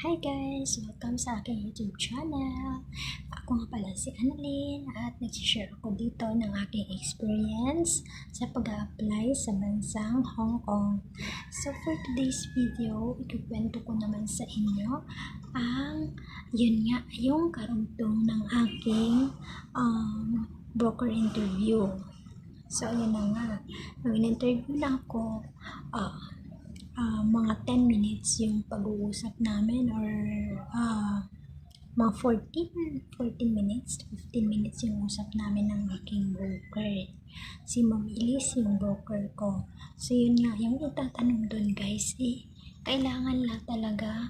Hi guys! Welcome sa aking YouTube channel. Ako nga pala si Annalyn at nag-share ako dito ng aking experience sa pag-apply sa bansang Hong Kong. So for today's video, ikukwento ko naman sa inyo yung karugtong ng aking broker interview. So yun na nga, nung in-interview na ako, mga 10 minutes yung pag-uusap namin or mga 14 minutes, 15 minutes yung usap namin ng aking broker. Si Ma'am Elise yung broker ko. So yun nga, yung itatanong doon guys, kailangan lang talaga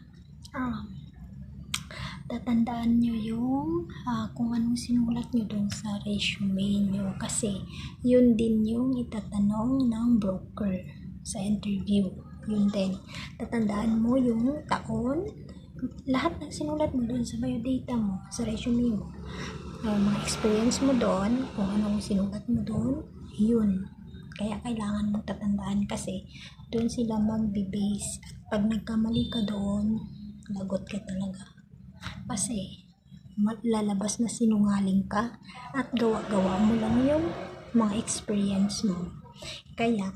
tatandaan nyo yung kung anong sinulat nyo doon sa resume nyo kasi yun din yung itatanong ng broker sa interview. Yun din, tatandaan mo yung taon, lahat ng sinulat mo doon sa biodata mo, sa resume mo, mga experience mo doon, kung anong sinulat mo doon, yun. Kaya kailangan mo tatandaan kasi doon sila magbe-base at pag nagkamali ka doon, lagot ka talaga. Kasi lalabas na sinungaling ka at gawa-gawa mo lang yung mga experience mo. Kaya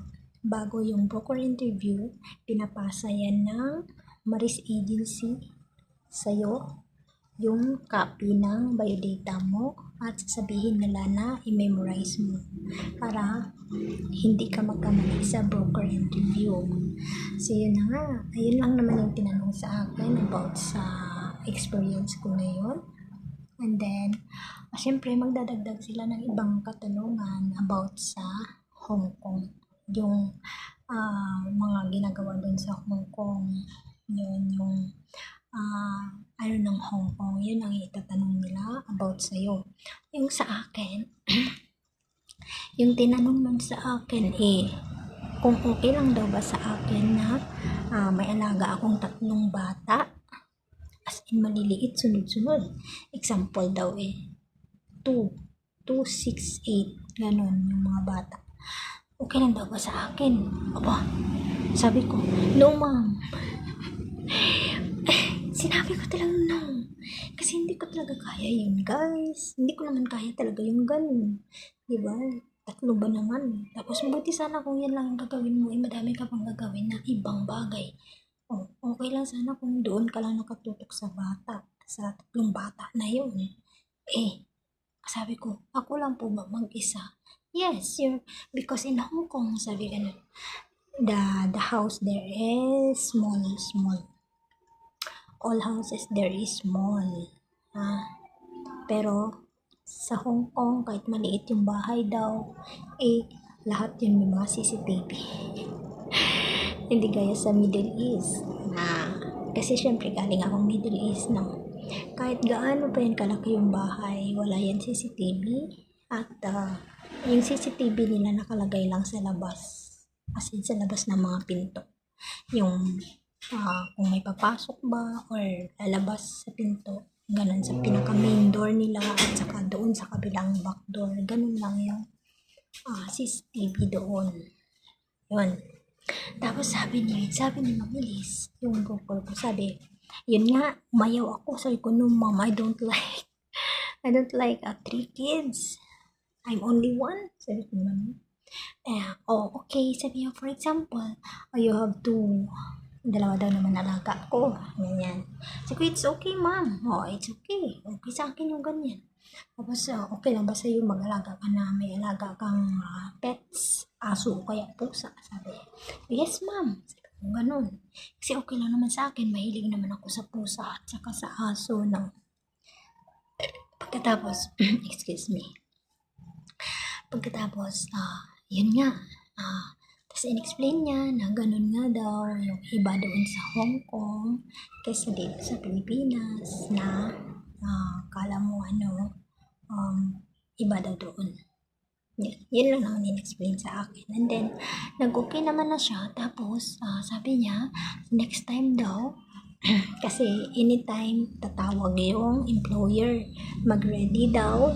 bago yung broker interview, pinapasa yan ng Maris Agency sa'yo yung copy ng biodata mo at sasabihin nila na i-memorize mo para hindi ka magkamali sa broker interview. So yun na nga, ayun lang naman yung tinanong sa akin about sa experience ko ngayon. And then, syempre magdadagdag sila ng ibang katanungan about sa Hong Kong. Yung mga ginagawa doon sa Hong Kong, yun yung ng Hong Kong, yun ang itatanong nila about sa'yo. Yung sa akin, yung tinanong nun sa akin kung okay lang daw ba sa akin na may alaga akong 3 bata, as in maliliit sunod-sunod. Example daw 2, 6, 8, ganon yung mga bata. Okay lang daw ba sa akin? Aba, sabi ko, no ma'am. Sinabi ko talaga no. Kasi hindi ko talaga kaya yun guys. Hindi ko naman kaya talaga yung ganun. Diba? 3 ba naman? Tapos mabuti sana kung yan lang ang gagawin mo. Madami ka pang gagawin na ibang bagay. Okay lang sana kung doon ka lang nakatutok sa bata. Sa 3 bata na yun. Sabi ko, ako lang po ba mag-isa? Yes, because in Hong Kong, sabi ganun, the house there is small. All houses there is small. Pero sa Hong Kong, kahit maliit yung bahay daw, lahat yun may mga CCTV. Hindi gaya sa Middle East. Kasi syempre galing akong Middle East, no? Kahit gaano pa yan kalaki yung bahay, wala yan CCTV. At yung CCTV nila nakalagay lang sa labas. As in, sa labas ng mga pinto. Yung kung may papasok ba or lalabas sa pinto, ganun sa pinaka main door nila at saka doon sa kabilang back door, ganun lang yung CCTV doon. Yun. Tapos sabi ni Ma'am Elise, yung broker ko, sabi, yun nga, umayaw ako. Sabi ko, no ma'am, I don't like 3 kids. I'm only 1. Sabi ko naman. Okay. Sabi niya, for example, you have 2. 2 daw naman alaga ko. Ganyan. Sabi ko, it's okay ma'am. It's okay. Okay sa akin yung ganyan. Tapos, okay lang ba sa'yo mag-alaga ka na may alaga kang pets, aso, kaya pusa? Sabi, yes ma'am. Sabi ko, ganun. Kasi okay lang naman sa akin. Mahilig naman ako sa pusa at saka sa aso. No? Pagkatapos, excuse me. Pagkatapos, yun nga. Tapos in-explain niya na ganun nga daw yung iba doon sa Hong Kong kaysa dito sa Pilipinas na kala mo iba daw doon. Yan lang naman in-explain sa akin. And then, nag-okay naman na siya. Tapos, sabi niya, next time daw, kasi anytime tatawag yung employer, mag-ready daw,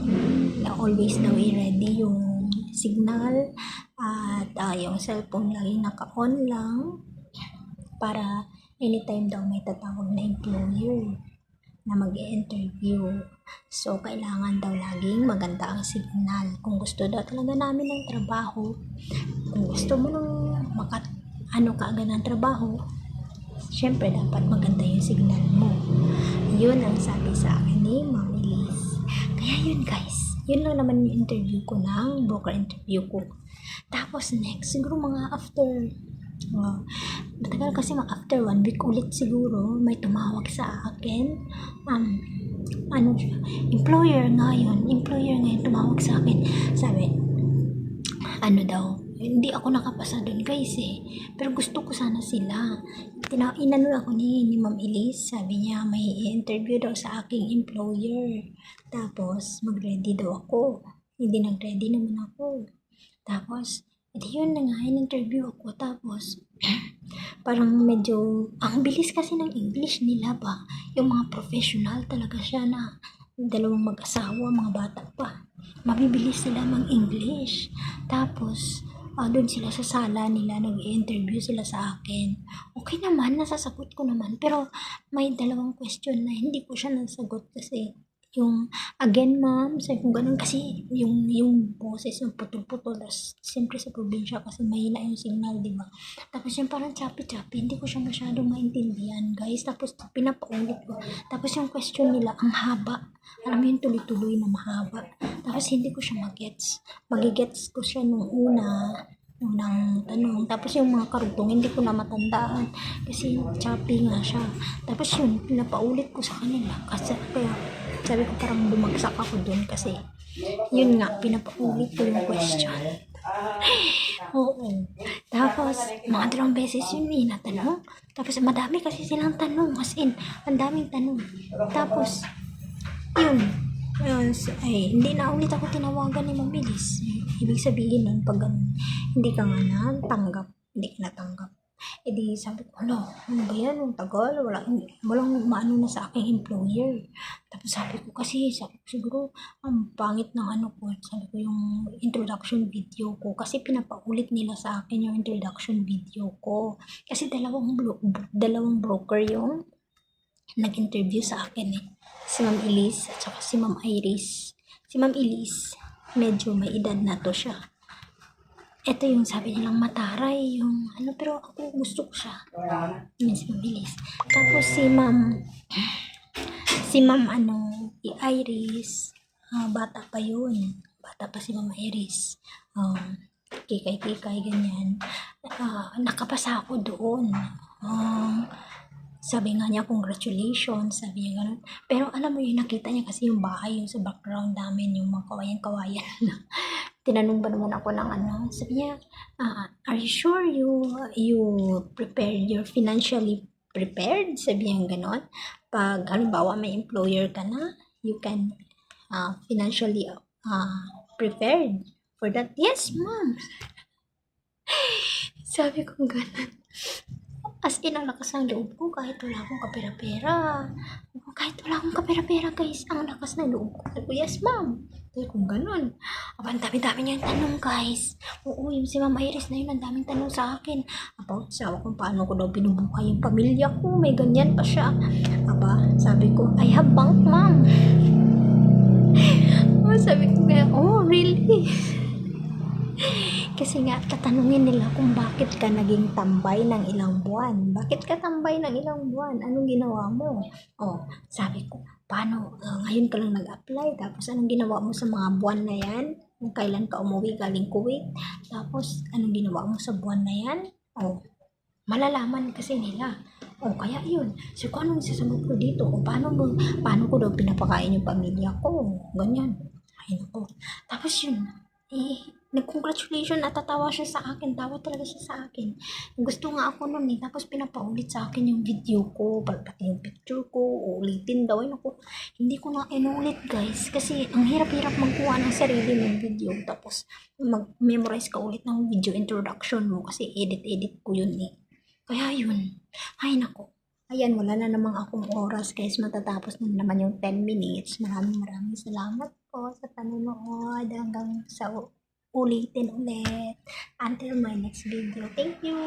always daw i-ready yung signal at yung cellphone lagi naka-on lang para anytime daw may tatawag na employer na mag-interview. So, kailangan daw laging maganda ang signal. Kung gusto daw talaga namin ng trabaho, kung gusto mo nung kaagad ng trabaho, syempre dapat maganda yung signal mo. Yun ang sabi sa akin ni Ma'am Elise. Kaya yun guys, yun lang naman yung interview ko ng broker interview ko. Tapos next, siguro mga after matagal kasi after 1 week ulit siguro may tumawag sa akin employer ngayon tumawag sa akin, sabi daw, hindi ako nakapasa doon guys pero gusto ko sana sila. Inano ako ni Ma'am Elise, sabi niya may interview daw sa aking employer, tapos mag-ready daw ako. Hindi nag-ready naman ako. Tapos yun na nga, in-interview ako. Tapos parang medyo ang bilis kasi ng English nila ba, yung mga professional talaga siya na dalawang mag-asawa, mga bata pa, mabibilis sila mang-English. Tapos doon sila sa sala nila, nag-interview sila sa akin. Okay naman, nasasagot ko naman, pero may dalawang question na hindi ko siya nasagot kasi yung again ma'am, sabi ko ganun kasi yung boses yung putol-putol, tapos siyempre sa probinsya kasi mahina yung signal, di ba? Tapos yung parang choppy-choppy, hindi ko siya masyadong maintindihan guys. Tapos pinapaulit ko, tapos yung question nila ang haba, alam mo yung tuloy-tuloy na mahaba, tapos hindi ko siya magigets ko siya nung unang tanong. Tapos yung mga karugtong hindi ko na matandaan kasi choppy nga siya. Tapos yun, pinapaulit ko sa kanila kasi kaya sabi ko parang bumagsak ako dun kasi yun nga, pinapaulit ko yung question. Oo. Tapos mga 2 beses yun natanong. Tapos madami kasi silang tanong, as in ang daming tanong. Tapos yun, hindi na ulit ako tinawagan ni Ma'am Elise. Ibig sabihin nun, pag hindi ka nga natanggap, hindi ka natanggap, di sabi ko, ano ba yan, ang tagal, walang maano na sa aking employer. Tapos sabi ko siguro ang pangit ng sabi ko yung introduction video ko, kasi pinapaulit nila sa akin yung introduction video ko, kasi dalawang broker yung nag-interview sa akin si Ma'am Elise at saka si Ma'am Iris. Si Ma'am Elise medyo may edad na to siya. Ito yung sabi nilang mataray, yung pero ako gusto ko siya. Yun si Ma'am Elise. Tapos si Ma'am Iris, bata pa yun. Bata pa si Ma'am Iris. Kikay-kikay, ganyan. Nakapasa ako doon. Sabi nga niya, congratulations, sabi niya gano'n. Pero alam mo yun, nakita niya kasi yung bahay, yung sa background namin, yung mga kawayan-kawayan. Tinanong ba naman ako ng sabi niya, are you sure you prepared, you're financially prepared? Sabi niya gano'n. Pag halimbawa may employer ka na, you can financially prepared for that. Yes, ma'am. Sabi ko gano'n. As in, ang lakas ng loob ko kahit wala akong kapera-pera. Guys, ang lakas ng loob ko. Sabi ko, yes ma'am. Sabi ko, ganun. Ang dami-dami niya yung tanong guys. Oo, yung si Ma'am Iris na yun, ang daming tanong sa akin. About kung paano ko daw binubuhay yung pamilya ko. May ganyan pa siya. Sabi ko, I have bank ma'am. Sabi ko kaya, oh really? Kasi nga, tatanungin nila kung bakit ka naging tambay ng ilang buwan. Bakit ka tambay ng ilang buwan? Anong ginawa mo? Sabi ko, paano? Ngayon ka lang nag-apply. Tapos, anong ginawa mo sa mga buwan na yan? Kailan ka umuwi galing Kuwait? Tapos, anong ginawa mo sa buwan na yan? Malalaman kasi nila. Kaya yun. So, kung anong sasagot ko dito? Paano ko daw pinapakain yung pamilya ko? Ganyan. Ay, naku. Tapos yun, nag-congratulation, natatawa siya sa akin, tawa talaga siya sa akin. Gusto nga ako nun tapos pinapaulit sa akin yung video ko, pati yung picture ko, ulitin daw. Hindi ko na inulit guys, kasi ang hirap-hirap magkuha ng sarili ng video, tapos mag-memorize ka ulit ng video introduction mo, kasi edit ko yun Kaya yun, ay nako. Ayan, wala na namang akong oras guys, matatapos na naman yung 10 minutes. Maraming salamat po sa panonood, hanggang sa ulitin ulit until my next video. Thank you!